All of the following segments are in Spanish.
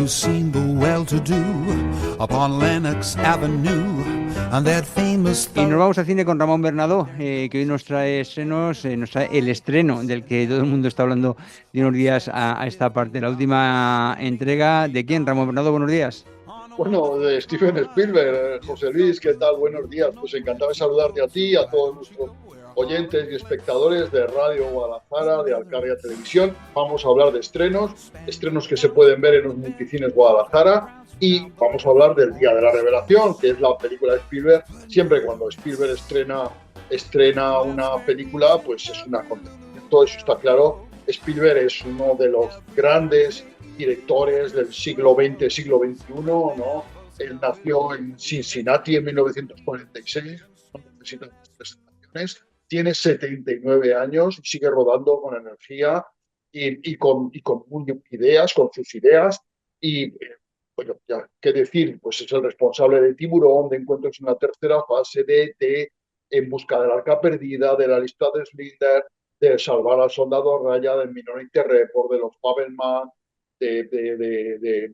seen the well-to-do upon Lenox Avenue and that famous... Y nos vamos al cine con Ramón Bernadó, que hoy nos trae estrenos, nos trae el estreno del que todo el mundo está hablando de unos días a esta parte, la última entrega. ¿De quién, Ramón Bernadó? Buenos días. Bueno, de Steven Spielberg. José Luis, ¿qué tal? Buenos días. Pues encantado de saludarte a ti, a todos nuestros oyentes y espectadores de Radio Guadalajara, de Alcarria Televisión. Vamos a hablar de estrenos que se pueden ver en los multicines Guadalajara, y vamos a hablar del Día de la Revelación, que es la película de Spielberg. Siempre cuando Spielberg estrena una película, pues es un acontecimiento, eso está claro. Spielberg es uno de los grandes directores del siglo XX, siglo XXI, ¿no? Él nació en Cincinnati en 1946, no necesita más presentaciones, tiene 79 años y sigue rodando con energía y con ideas, con sus ideas. Y bueno, ya qué decir, pues es el responsable de Tiburón, de Encuentros en la tercera fase, de En busca del arca perdida, de La lista de Schindler, de Salvar al soldado Ryan, del Minority Report, de Los Fabelman, de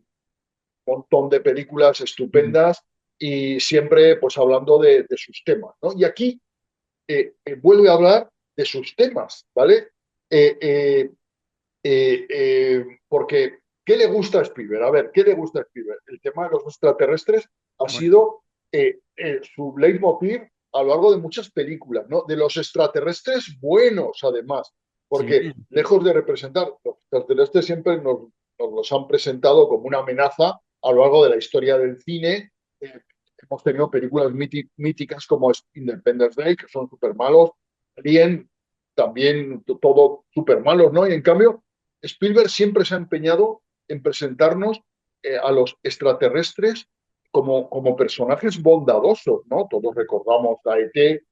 un montón de películas estupendas, y siempre pues hablando de sus temas, ¿no? Y aquí vuelve a hablar de sus temas, ¿vale? Porque ¿qué le gusta a Spielberg? A ver, ¿qué le gusta a Spielberg? El tema de los extraterrestres ha sido su leitmotiv a lo largo de muchas películas, ¿no? De los extraterrestres buenos, además, porque Sí. lejos de representar, los extraterrestres siempre nos los han presentado como una amenaza a lo largo de la historia del cine. Hemos tenido películas míticas como Independence Day, que son súper malos, Alien, también todo súper malos, ¿no? Y en cambio, Spielberg siempre se ha empeñado en presentarnos a los extraterrestres como personajes bondadosos, ¿no? Todos recordamos a ET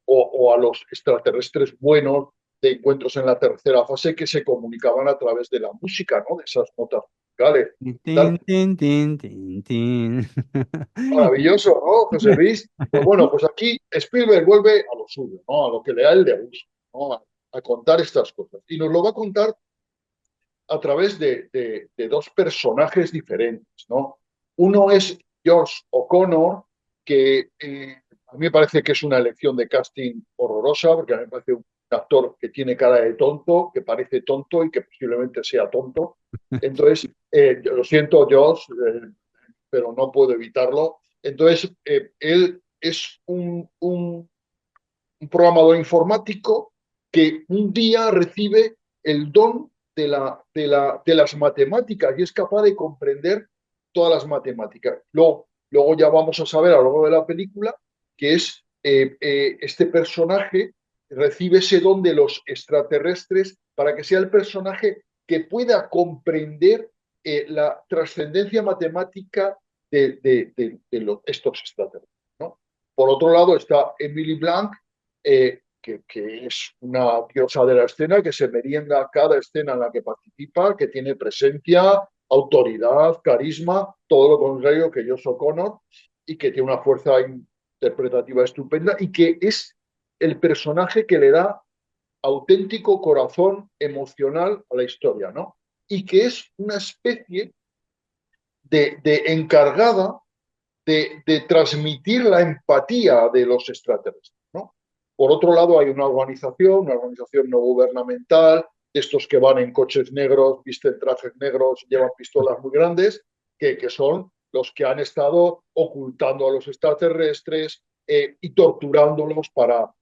o a los extraterrestres buenos de Encuentros en la tercera fase, que se comunicaban a través de la música, ¿no? De esas notas musicales. Tin, Tal. tin, tin, tin, tin. Maravilloso, ¿no, José Luis? Pues bueno, pues aquí Spielberg vuelve a lo suyo, ¿no? A lo que a él le gusta, ¿no? A contar estas cosas. Y nos lo va a contar a través de dos personajes diferentes, ¿no? Uno es George O'Connor, que a mí me parece que es una elección de casting horrorosa, porque a mí me parece un actor que tiene cara de tonto, que parece tonto y que posiblemente sea tonto. Entonces, yo lo siento, George, pero no puedo evitarlo. Entonces, él es un programador informático que un día recibe el don de las matemáticas y es capaz de comprender todas las matemáticas. Luego ya vamos a saber a lo largo de la película que es este personaje recibe ese don de los extraterrestres para que sea el personaje que pueda comprender la trascendencia matemática estos extraterrestres, ¿no? Por otro lado está Emily Blunt, que es una diosa de la escena, que se merienda cada escena en la que participa, que tiene presencia, autoridad, carisma, todo lo contrario que Josh O'Connor, y que tiene una fuerza interpretativa estupenda, y que es el personaje que le da auténtico corazón emocional a la historia, ¿no? Y que es una especie de encargada de transmitir la empatía de los extraterrestres, ¿no? Por otro lado, hay una organización no gubernamental, de estos que van en coches negros, visten trajes negros, llevan pistolas muy grandes, que son los que han estado ocultando a los extraterrestres y torturándolos para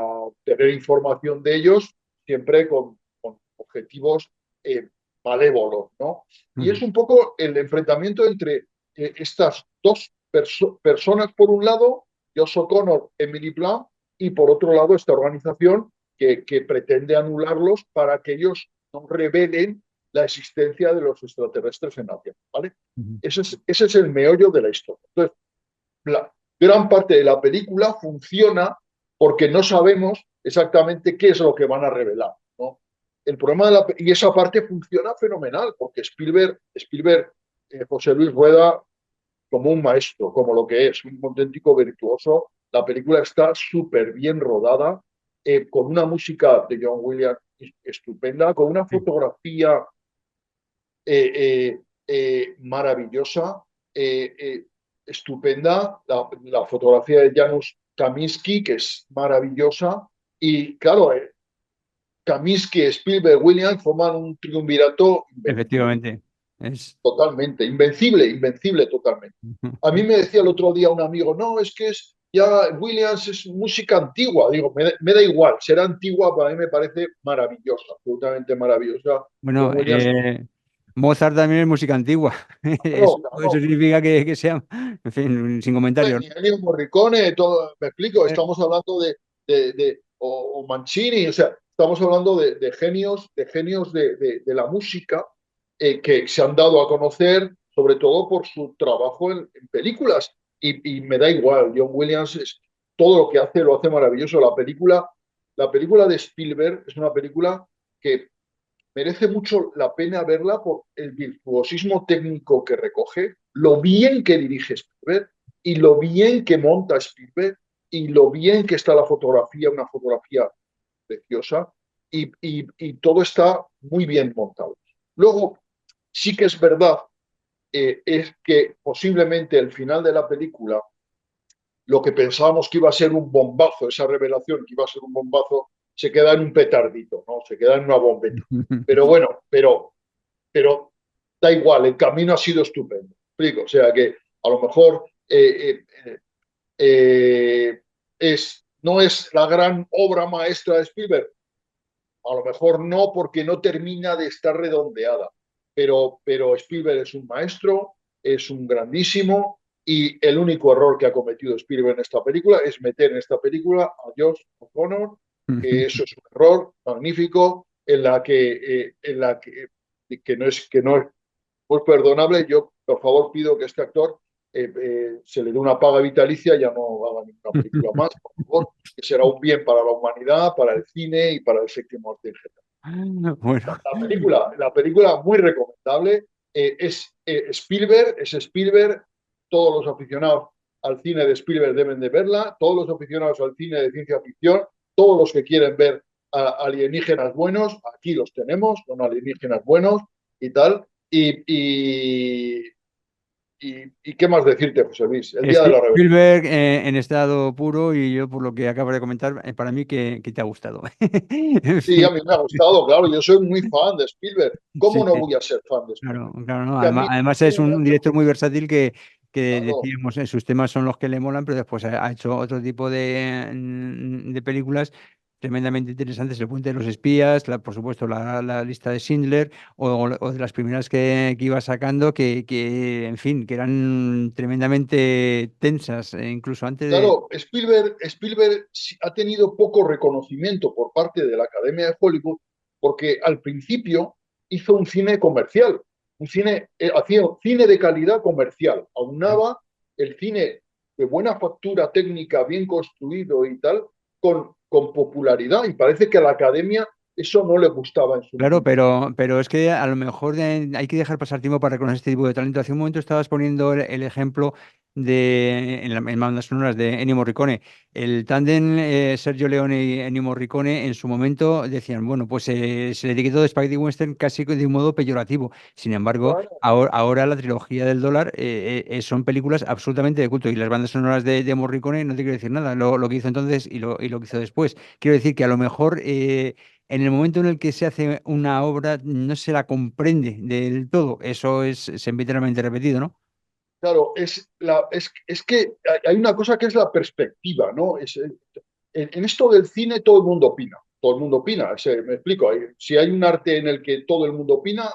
obtener información de ellos, siempre con objetivos malévolos, ¿no? Y es un poco el enfrentamiento entre estas dos personas, por un lado, Josh O'Connor, Emily Blunt, y por otro lado esta organización que pretende anularlos para que ellos no revelen la existencia de los extraterrestres en la Tierra, ¿vale? Ese es el meollo de la historia. Entonces, la gran parte de la película funciona porque no sabemos exactamente qué es lo que van a revelar, ¿no? El problema y esa parte funciona fenomenal porque Spielberg José Luis Rueda como un maestro, como lo que es, un auténtico virtuoso. La película está súper bien rodada, con una música de John Williams estupenda, con una fotografía maravillosa, estupenda, la fotografía de Janusz Kaminski, que es maravillosa, y claro, Kaminski, Spielberg, Williams forman un triunvirato invencible, Efectivamente. Es... totalmente, invencible, invencible totalmente. A mí me decía el otro día un amigo, no, es que es ya Williams es música antigua. Digo, me da igual, será antigua, para mí me parece maravillosa, absolutamente maravillosa. Bueno, John Williams, Mozart también es música antigua. Eso, claro, eso claro. significa que sea, en fin, sin comentarios, Ni Ennio Morricone, todo, me explico, ¿no? estamos hablando o Mancini, o sea, estamos hablando de genios de la música que se han dado a conocer, sobre todo por su trabajo en películas. Y me da igual, John Williams todo lo que hace lo hace maravilloso. La película de Spielberg es una película que merece mucho la pena verla por el virtuosismo técnico que recoge, lo bien que dirige Spielberg y lo bien que monta Spielberg y lo bien que está la fotografía, una fotografía preciosa y todo está muy bien montado. Luego, sí que es verdad, es que posiblemente el final de la película, lo que pensábamos que iba a ser un bombazo, esa revelación que iba a ser un bombazo, se queda en un petardito, ¿no? Se queda en una bombeta. Pero bueno, pero da igual, el camino ha sido estupendo. ¿Explico? O sea que a lo mejor no es la gran obra maestra de Spielberg, a lo mejor no porque no termina de estar redondeada, pero Spielberg es un maestro, es un grandísimo y el único error que ha cometido Spielberg en esta película es meter en esta película a Josh O'Connor, que eso es un error magnífico que no es pues perdonable. Yo, por favor, pido que este actor se le dé una paga vitalicia, ya no haga ninguna película más, por favor, que será un bien para la humanidad, para el cine y para el séptimo arte en general. Bueno, La película muy recomendable, es Spielberg, todos los aficionados al cine de Spielberg deben de verla, todos los aficionados al cine de ciencia ficción, todos los que quieren ver alienígenas buenos, aquí los tenemos, con alienígenas buenos y tal. Y qué más decirte, José Luis, el día de la revelación. Spielberg en estado puro y yo por lo que acabo de comentar, para mí que te ha gustado. En Sí, fin, a mí me ha gustado, claro, yo soy muy fan de Spielberg. sí, ¿Cómo no voy a ser fan de claro, Spielberg? claro, no. Que a Además, mí, además me es un encanta, director muy versátil que claro. decíamos, sus temas son los que le molan, pero después ha hecho otro tipo de películas tremendamente interesantes. El puente de los espías, por supuesto, la lista de Schindler, o de las primeras que iba sacando, en fin, que eran tremendamente tensas, incluso antes de... Claro, Spielberg ha tenido poco reconocimiento por parte de la Academia de Hollywood porque al principio hizo un cine comercial, hacía un cine de calidad comercial, aunaba el cine de buena factura técnica, bien construido y tal, con popularidad y parece que a la Academia eso no le gustaba en su Claro, momento. pero es que a lo mejor hay que dejar pasar tiempo para reconocer este tipo de talento. Hace un momento estabas poniendo el ejemplo en bandas sonoras de Ennio Morricone. El tándem Sergio Leone y Ennio Morricone en su momento decían, bueno, pues se le etiquetó de Spaghetti Western casi de un modo peyorativo. Sin embargo, Claro, ahora la trilogía del dólar son películas absolutamente de culto y las bandas sonoras de Morricone no te quiero decir nada, lo que hizo entonces y lo que hizo después. Quiero decir que a lo mejor... en el momento en el que se hace una obra no se la comprende del todo. Eso es sempiteramente repetido, ¿no? claro, es que hay una cosa que es la perspectiva, ¿no? En esto del cine todo el mundo opina, todo el mundo opina, me explico, si hay un arte en el que todo el mundo opina,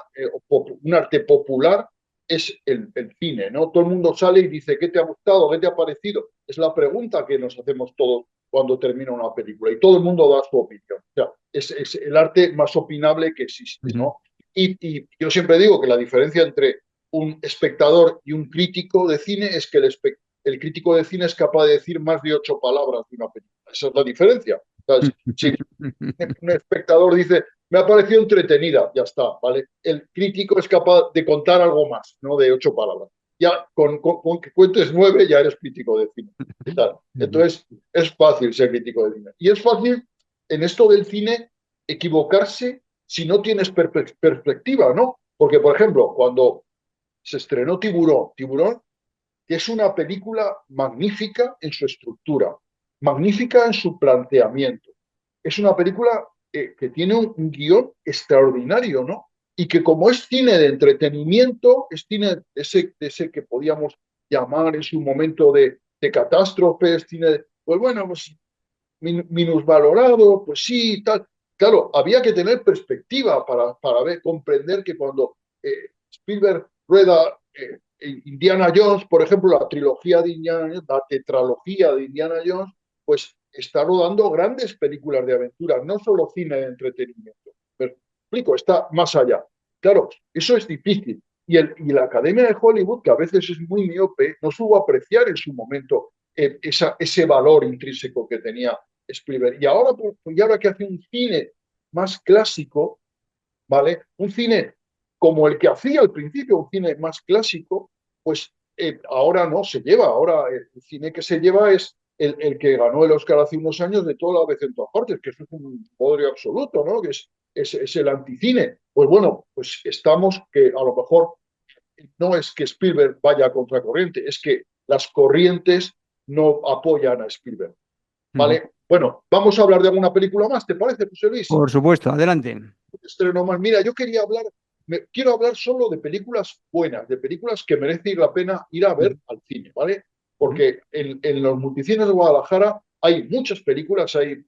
un arte popular es el cine, ¿no? Todo el mundo sale y dice, ¿qué te ha gustado? ¿Qué te ha parecido? Es la pregunta que nos hacemos todos cuando termina una película y todo el mundo da su opinión. O sea, es el arte más opinable que existe, Ujú. ¿no? Y yo siempre digo que la diferencia entre un espectador y un crítico de cine es que el crítico de cine es capaz de decir más de 8 palabras de una película. Esa es la diferencia. Entonces, si un espectador dice, me ha parecido entretenida, ya está, ¿vale? El crítico es capaz de contar algo más, no de 8 palabras. Ya con que cuentes 9 ya eres crítico de cine. Entonces, es fácil ser crítico de cine. Y es fácil en esto del cine equivocarse si no tienes perspectiva, ¿no? Porque, por ejemplo, cuando se estrenó Tiburón. Tiburón, que es una película magnífica en su estructura, magnífica en su planteamiento. Es una película que tiene un guión extraordinario, ¿no? Y que como es cine de entretenimiento, es cine ese que podíamos llamar en su momento de catástrofes, cine, pues bueno, pues minusvalorado, pues sí, tal. Claro, había que tener perspectiva para ver, comprender que cuando Spielberg rueda Indiana Jones, por ejemplo, la trilogía de Indiana Jones, la tetralogía de Indiana Jones, pues está rodando grandes películas de aventura, no solo cine de entretenimiento. Pero, explico, está más allá. Claro, eso es difícil. Y la Academia de Hollywood, que a veces es muy miope, no supo apreciar en su momento ese valor intrínseco que tenía Spielberg. Y ahora que hace un cine más clásico, ¿vale? Un cine como el que hacía al principio, un cine más clásico, pues ahora no se lleva. Ahora el cine que se lleva es el que ganó el Oscar hace unos años de toda la vez en todas partes, que eso es un podrio absoluto, ¿no? Que es el anticine. Pues bueno, pues estamos que a lo mejor no es que Spielberg vaya a contracorriente, es que las corrientes no apoyan a Spielberg. Ujú. ¿Vale? Bueno, vamos a hablar de alguna película más, ¿te parece, José Luis? Por supuesto, adelante. Estreno más. Mira, yo quería hablar, quiero hablar solo de películas buenas, de películas que merece la pena ir a ver Ujú, al cine, ¿vale? ujú. Porque en los multicines de Guadalajara hay muchas películas, hay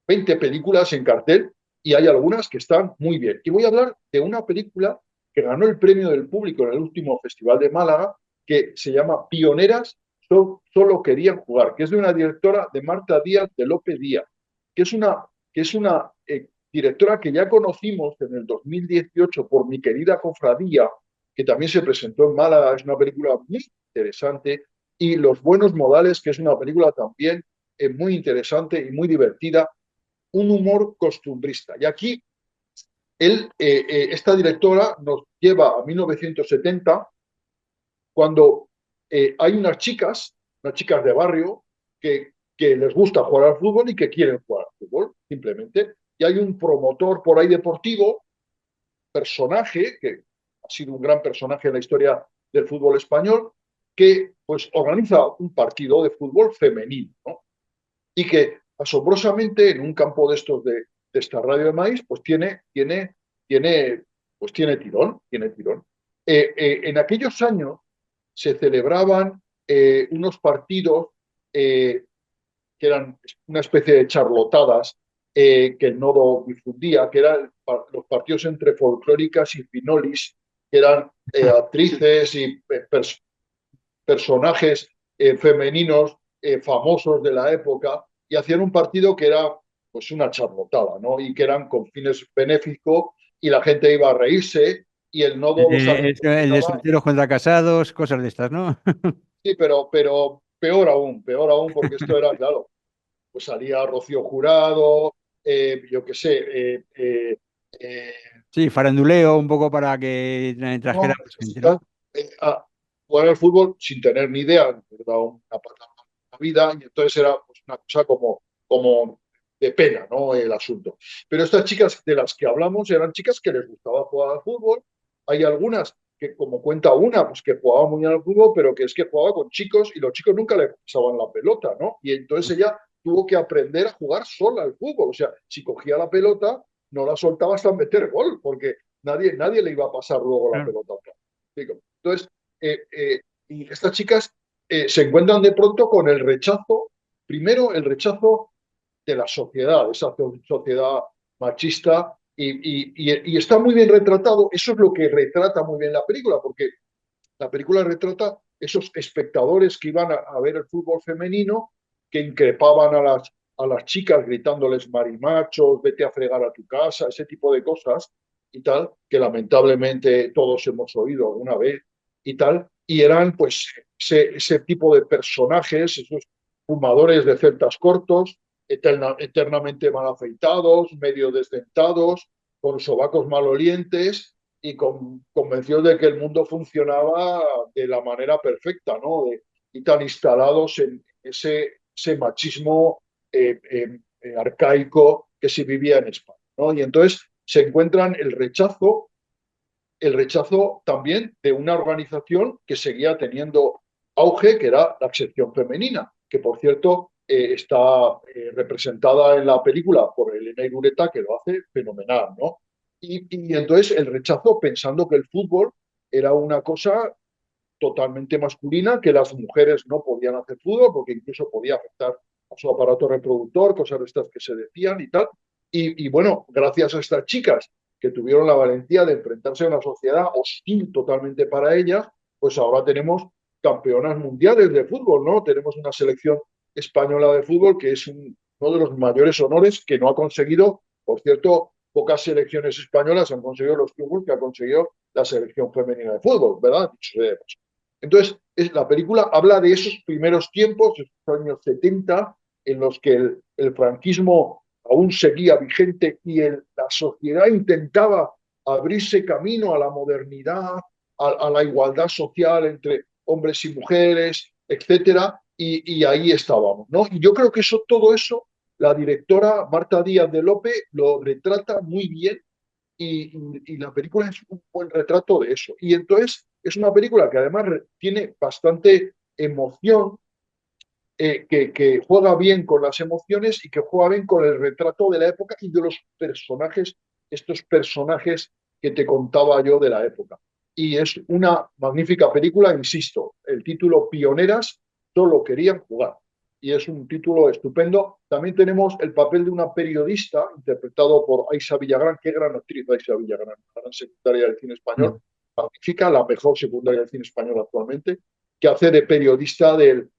20 películas en cartel y hay algunas que están muy bien. Y voy a hablar de una película que ganó el premio del público en el último Festival de Málaga, que se llama Pioneras, solo querían jugar, que es de una directora de Marta Díaz de López Díaz, que es una directora que ya conocimos en el 2018 por Mi querida cofradía, que también se presentó en Málaga, es una película muy interesante, y Los buenos modales, que es una película también muy interesante y muy divertida, un humor costumbrista. Y aquí esta directora nos lleva a 1970, cuando hay unas chicas de barrio, que les gusta jugar al fútbol y que quieren jugar al fútbol, simplemente. Y hay un promotor por ahí deportivo, personaje, que ha sido un gran personaje en la historia del fútbol español, que pues organiza un partido de fútbol femenino, ¿no? Y que asombrosamente en un campo de estos de esta radio de maíz, pues tiene tirón, tiene tirón. En aquellos años se celebraban unos partidos que eran una especie de charlotadas que el nodo difundía, que eran los partidos entre folclóricas y finolis, que eran actrices y personajes femeninos famosos de la época, y hacían un partido que era pues una charlotada, ¿no? Y que eran con fines benéficos, y la gente iba a reírse, y el nodo los El de acompañaba. solteros contra casados, cosas de estas, ¿no? Sí, pero peor aún, porque esto era, claro, pues salía Rocío Jurado, yo qué sé, eh, Sí, faranduleo un poco para que trajera no, más gente, ¿no? a jugar al fútbol sin tener ni idea, me daba una patada en la vida, y entonces era pues, una cosa como de pena, ¿no? El asunto. Pero estas chicas de las que hablamos eran chicas que les gustaba jugar al fútbol. Hay algunas que, como cuenta una, pues que jugaba muy bien al fútbol, pero que es que jugaba con chicos y los chicos nunca le pasaban la pelota, ¿no? Y entonces ella tuvo que aprender a jugar sola al fútbol. O sea, si cogía la pelota, no la soltaba hasta meter gol, porque nadie le iba a pasar luego la Claro. pelota. Entonces, y estas chicas se encuentran de pronto con el rechazo, primero el rechazo de la sociedad, esa sociedad machista, y está muy bien retratado. Eso es lo que retrata muy bien la película, porque la película retrata esos espectadores que iban a ver el fútbol femenino, que increpaban a las chicas gritándoles marimachos, vete a fregar a tu casa, ese tipo de cosas y tal, que lamentablemente todos hemos oído alguna vez y tal, y eran pues ese tipo de personajes, esos fumadores de celtas cortos, eternamente mal afeitados, medio desdentados, con sobacos malolientes, y convencidos de que el mundo funcionaba de la manera perfecta, ¿no? Y tan instalados en ese machismo arcaico que se vivía en España, ¿no? Y entonces se encuentran el rechazo el rechazo también de una organización que seguía teniendo auge, que era la sección femenina, que por cierto está representada en la película por Elena Irureta, que lo hace fenomenal, ¿no? Y entonces el rechazo pensando que el fútbol era una cosa totalmente masculina, que las mujeres no podían hacer fútbol porque incluso podía afectar a su aparato reproductor, cosas de estas que se decían y tal. Y bueno, gracias a estas chicas que tuvieron la valentía de enfrentarse a una sociedad hostil totalmente para ellas, pues ahora tenemos campeonas mundiales de fútbol, ¿no? Tenemos una selección española de fútbol que es uno de los mayores honores que no ha conseguido, por cierto, pocas selecciones españolas han conseguido los triunfos que ha conseguido la selección femenina de fútbol, ¿verdad? Entonces, la película habla de esos primeros tiempos, esos años 70, en los que el franquismo aún seguía vigente y la sociedad intentaba abrirse camino a la modernidad, a la igualdad social entre hombres y mujeres, etcétera, y ahí estábamos, ¿no? Y yo creo que todo eso, la directora Marta Díaz de Lope lo retrata muy bien y la película es un buen retrato de eso. Y entonces es una película que además tiene bastante emoción, que juega bien con las emociones y que juega bien con el retrato de la época y de los personajes, estos personajes que te contaba yo de la época. Y es una magnífica película, insisto, el título Pioneras, solo querían jugar. Y es un título estupendo. También tenemos el papel de una periodista interpretado por Aisha Villagrán. Qué gran actriz Aisha Villagrán, la gran secretaria del cine español, Mm. magnífica, la mejor secundaria del cine español actualmente, que hace de periodista del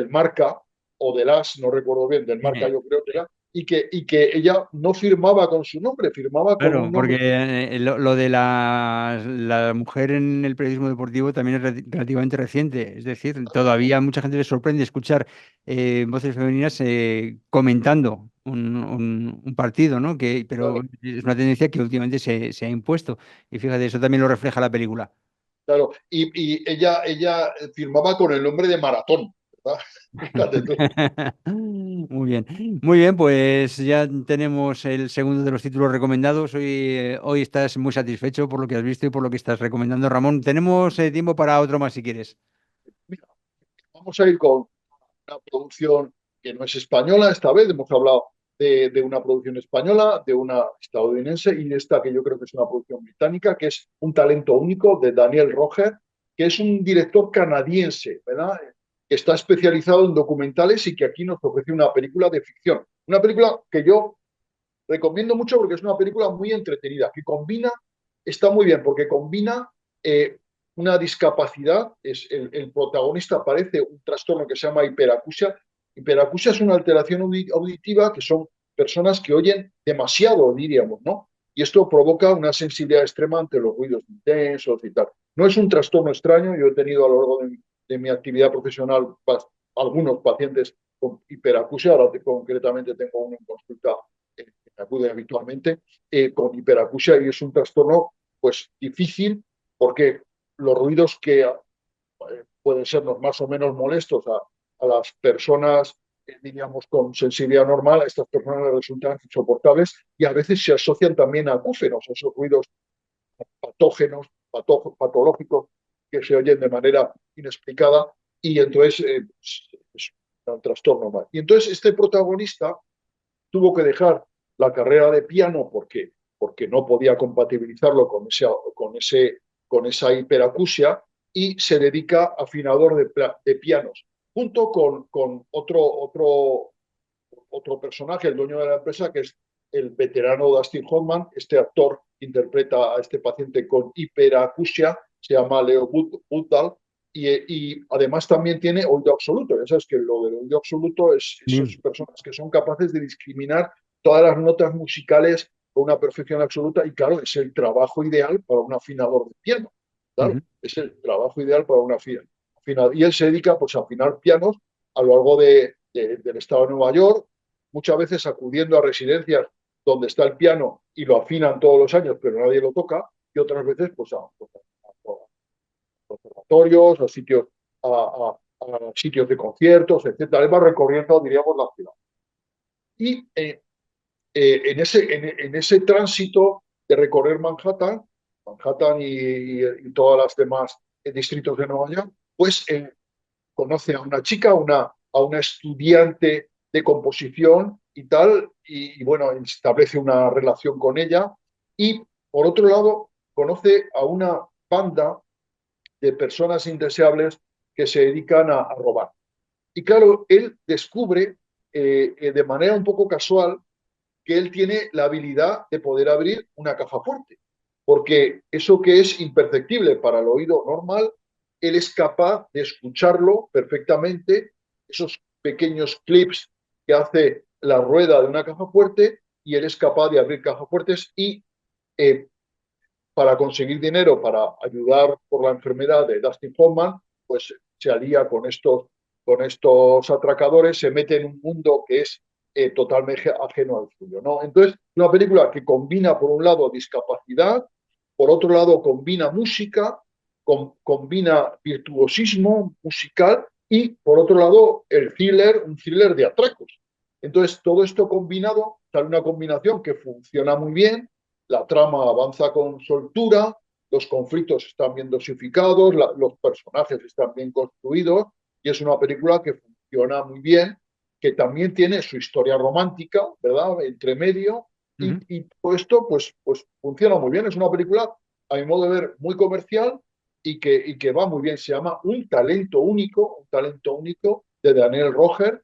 Marca o del As, no recuerdo bien, del Marca yo creo que era, y que ella no firmaba con su nombre, firmaba con Claro, un porque nombre. lo de la mujer en el periodismo deportivo también es relativamente reciente. Es decir, todavía a mucha gente le sorprende escuchar voces femeninas comentando un partido, ¿no? Pero Claro, es una tendencia que últimamente se ha impuesto. Y fíjate, eso también lo refleja la película. claro. Y ella firmaba con el nombre de Maratón, ¿verdad? Fíjate tú. Muy bien, pues ya tenemos el segundo de los títulos recomendados. Hoy estás muy satisfecho por lo que has visto y por lo que estás recomendando, Ramón. Tenemos tiempo para otro más si quieres. Mira, vamos a ir con una producción que no es española esta vez, hemos hablado de una producción española, de una estadounidense y de esta que yo creo que es una producción británica, que es Un talento único de Daniel Roger, que es un director canadiense, ¿verdad? Que está especializado en documentales y que aquí nos ofrece una película de ficción. Una película que yo recomiendo mucho porque es una película muy entretenida, que combina, está muy bien, porque combina una discapacidad, el protagonista padece un trastorno que se llama hiperacusia. Hiperacusia es una alteración auditiva que son personas que oyen demasiado, diríamos, ¿no? Y esto provoca una sensibilidad extrema ante los ruidos intensos y tal. No es un trastorno extraño, yo he tenido a lo largo de mi actividad profesional algunos pacientes con hiperacusia, ahora concretamente tengo uno en consulta que acude habitualmente, con hiperacusia y es un trastorno pues difícil porque los ruidos que pueden sernos más o menos molestos a las personas, diríamos, con sensibilidad normal, a estas personas les resultan insoportables y a veces se asocian también a acúfenos, esos ruidos patógenos, patológicos que se oyen de manera inexplicada y entonces es un trastorno más. Y entonces este protagonista tuvo que dejar la carrera de piano porque no podía compatibilizarlo con esa hiperacusia y se dedica a afinador de pianos, junto con otro personaje, el dueño de la empresa, que es el veterano Dustin Hoffman. Este actor interpreta a este paciente con hiperacusia, se llama Leo Woodall, y además también tiene oído absoluto. Ya sabes que lo del oído absoluto es esas Bien. personas que son capaces de discriminar todas las notas musicales con una perfección absoluta y claro, es el trabajo ideal para un afinador de piano. Claro, Ujú. es el trabajo ideal para un afinador. Y él se dedica pues, a afinar pianos a lo largo del estado de Nueva York, muchas veces acudiendo a residencias donde está el piano y lo afinan todos los años, pero nadie lo toca, y otras veces pues, a conservatorios, a sitios de conciertos, etcétera. Él va recorriendo, diríamos, la ciudad. Y en ese tránsito de recorrer Manhattan, Manhattan y todas las demás distritos de Nueva York, pues conoce a una chica, a una estudiante de composición y tal, y bueno, establece una relación con ella. Y por otro lado, conoce a una banda de personas indeseables que se dedican a robar. Y claro, él descubre de manera un poco casual que él tiene la habilidad de poder abrir una caja fuerte, porque eso que es imperceptible para el oído normal, él es capaz de escucharlo perfectamente, esos pequeños clips que hace la rueda de una caja fuerte, y él es capaz de abrir cajas fuertes y eh, para conseguir dinero, para ayudar por la enfermedad de Dustin Hoffman, pues se alía con estos atracadores, se mete en un mundo que es totalmente ajeno al suyo, ¿no? Entonces, una película que combina, por un lado, discapacidad, por otro lado, combina música, combina virtuosismo musical y, por otro lado, un thriller de atracos. Entonces, todo esto combinado, sale una combinación que funciona muy bien, la trama avanza con soltura, los conflictos están bien dosificados, los personajes están bien construidos, y es una película que funciona muy bien, que también tiene su historia romántica, ¿verdad?, entre medio, y todo esto pues funciona muy bien. Es una película, a mi modo de ver, muy comercial y que va muy bien. Se llama Un talento único de Daniel Roger,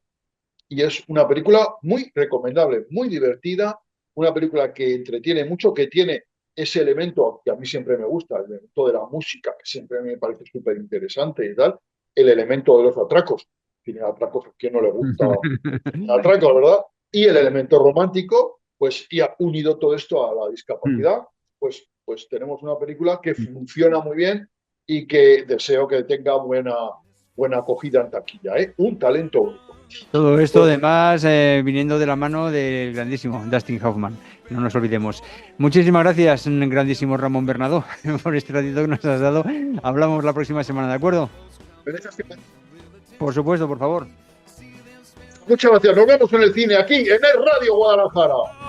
y es una película muy recomendable, muy divertida, una película que entretiene mucho, que tiene ese elemento que a mí siempre me gusta, el elemento de la música, que siempre me parece súper interesante y tal, el elemento de los atracos. Tiene atracos, ¿a quién no le gusta atracos, verdad? Y el elemento romántico, pues, y ha unido todo esto a la discapacidad, pues tenemos una película que funciona muy bien y que deseo que tenga buena acogida en taquilla, ¿eh? Un talento único. Todo esto, Bueno, además, viniendo de la mano del grandísimo Dustin Hoffman, no nos olvidemos. Muchísimas gracias, grandísimo Ramón Bernadó, por este ratito que nos has dado. Hablamos la próxima semana, ¿de acuerdo? Por supuesto, por favor. muchas gracias. Nos vemos en el cine aquí, en el Radio Guadalajara.